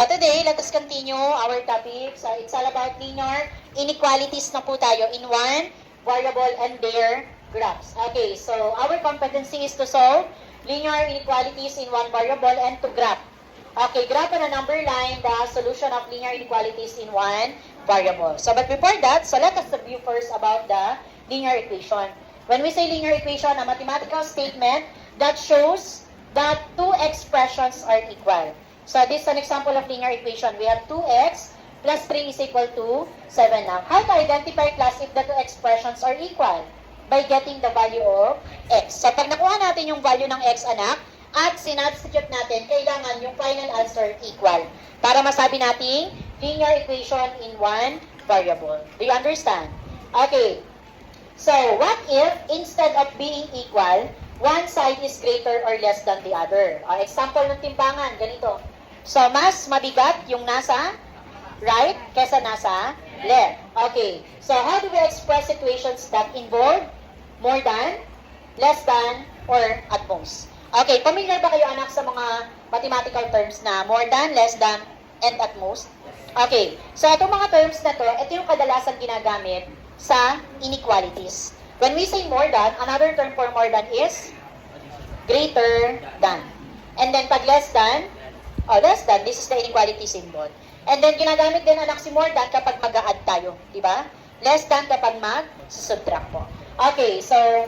Today, let us continue our topic. So, it's all about linear inequalities na po tayo in one variable and their graphs. Okay, so our competency is to solve linear inequalities in one variable and to graph. Okay, graph on a number line the solution of linear inequalities in one variable. So, but before that, so let us review first about the linear equation. When we say linear equation, a mathematical statement that shows that two expressions are equal. So this is an example of linear equation. We have 2x plus 3 is equal to 7 now. How to identify class if the two expressions are equal? By getting the value of x. So pag nakuha natin yung value ng x, anak, at sinubstitute natin, kailangan yung final answer equal. Para masabi natin linear equation in one variable. Do you understand? Okay. So what if instead of being equal, one side is greater or less than the other? Example ng timbangan, ganito. So, mas mabigat yung nasa right kesa nasa left. Okay. So, how do we express situations that involve more than, less than, or at most? Okay. Familiar ba kayo, anak, sa mga mathematical terms na more than, less than, and at most? Okay. So, itong mga terms na to, ito yung kadalasan ginagamit sa inequalities. When we say more than, another term for more than is greater than. And then, pag less than, this is the inequality symbol. And then, ginagamit din, anak, si more than kapag mag-a-add tayo. Diba? Less than kapag mag-subtract po. Okay, so,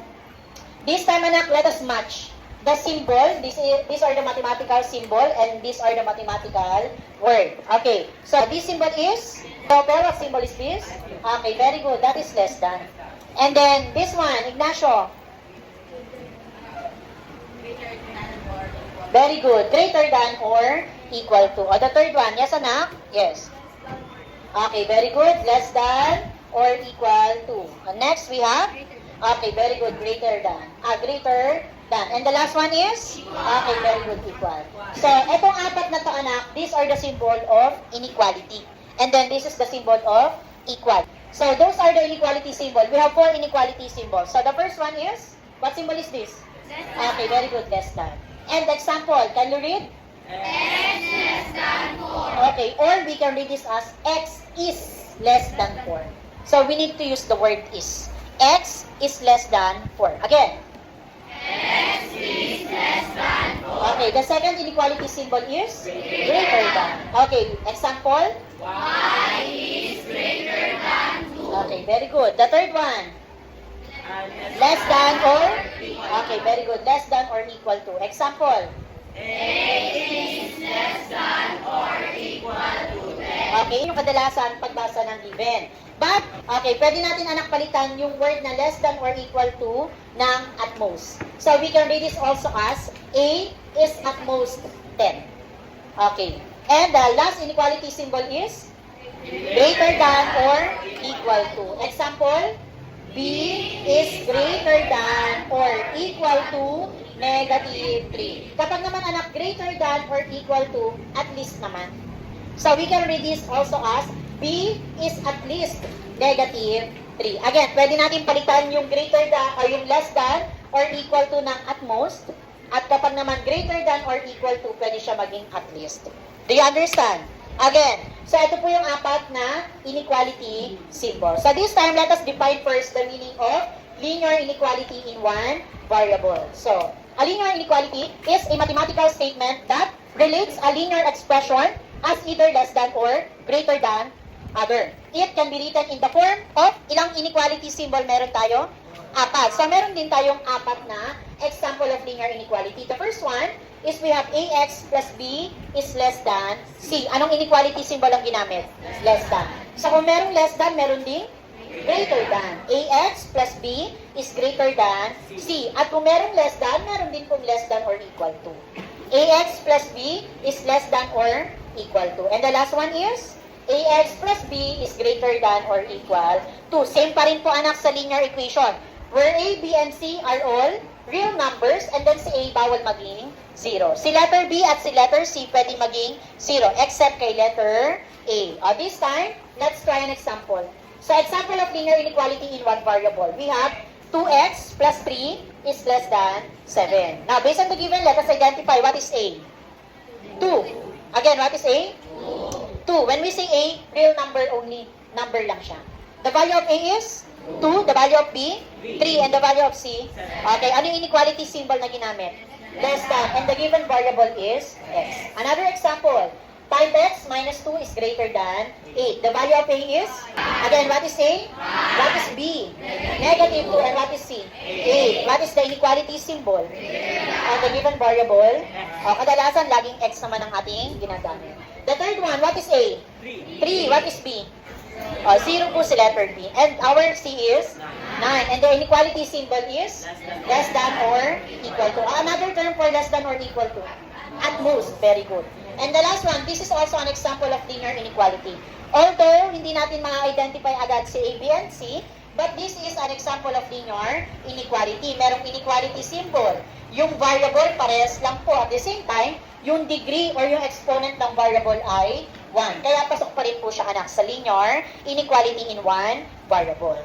this time, anak, let us match the symbol. These are the mathematical symbol and these are the mathematical word. Okay, so this symbol is, what symbol is this? Okay, very good. That is less than. And then, this one, Ignacio. Very good. Greater than or equal to. The third one. Yes, anak? Yes. Okay, very good. Less than or equal to. Next, we have? Okay, very good. Greater than. Greater than. And the last one is? Okay, very good. Equal. So, etong apat na to, anak, these are the symbol of inequality. And then, this is the symbol of equal. So, those are the inequality symbol. We have 4 inequality symbols. So, the first one is? What symbol is this? Okay, very good. Less than. And example, can you read? X less than 4. Okay, or we can read this as x is less than 4. So we need to use the word is. X is less than 4. Again. X is less than 4. Okay, the second inequality symbol is greater than. Okay, example? Y is greater than 2. Okay, very good. The third one? Less than or? Okay, very good. Less than or equal to. Example? X is less than or equal to 10. Okay, yung kadalasan pagbasa ng given. But, okay, pwede natin, anak, palitan yung word na less than or equal to ng at most. So, we can read this also as A is at most 10. Okay. And the last inequality symbol is greater than or equal to. Example? B is greater than or equal to negative 3. Kapag naman, anak, greater than or equal to, at least naman. So, we can read this also as B is at least negative 3. Again, pwede natin palitan yung greater than or yung less than or equal to ng at most. At kapag naman greater than or equal to, pwede siya maging at least. Do you understand? Again, so ito po yung apat na inequality symbol. So this time, let us define first the meaning of linear inequality in one variable. So, a linear inequality is a mathematical statement that relates a linear expression as either less than or greater than other. It can be written in the form of ilang inequality symbol meron tayo? 4. So, meron din tayong 4 na example of linear inequality. The first one is we have ax plus b is less than c. Anong inequality symbol ang ginamit? Less than. So, kung merong less than, meron ding greater than. Ax plus b is greater than c. At kung merong less than, meron din kung less than or equal to. Ax plus b is less than or equal to. And the last one is ax plus b is greater than or equal to. Same pa rin po, anak, sa linear equation. Where a, b, and c are all real numbers, and then si a bawal maging 0. Si letter b at si letter c pwede maging 0, except kay letter a. This time, let's try an example. So, example of linear inequality in one variable. We have 2x plus 3 is less than 7. Now, based on the given, let us identify what is a. 2. Again, what is a? 2. When we say A, real number only. Number lang siya. The value of A is 2. The value of B, 3. And the value of C, okay, ano yung inequality symbol na ginamit? Less than. And the given variable is X. Another example. 5x minus 2 is greater than 8. The value of A is? Again, what is A? What is B? Negative 2. And what is C? 8. What is the inequality symbol? The given variable. Kadalasan, laging X naman ang ating ginagamit. The third one, what is A? 3. What is B? 0 po si letter B. And our C is 9. And the inequality symbol is? Less than or equal to. Another term for less than or equal to? At most. Very good. And the last one, this is also an example of linear inequality. Although, hindi natin ma-identify agad si A, B, and C, but this is an example of linear inequality. Merong inequality symbol. Yung variable, parehas lang po. At the same time, yung degree or yung exponent ng variable ay 1. Kaya pasok pa rin po siya anak sa linear inequality in one variable.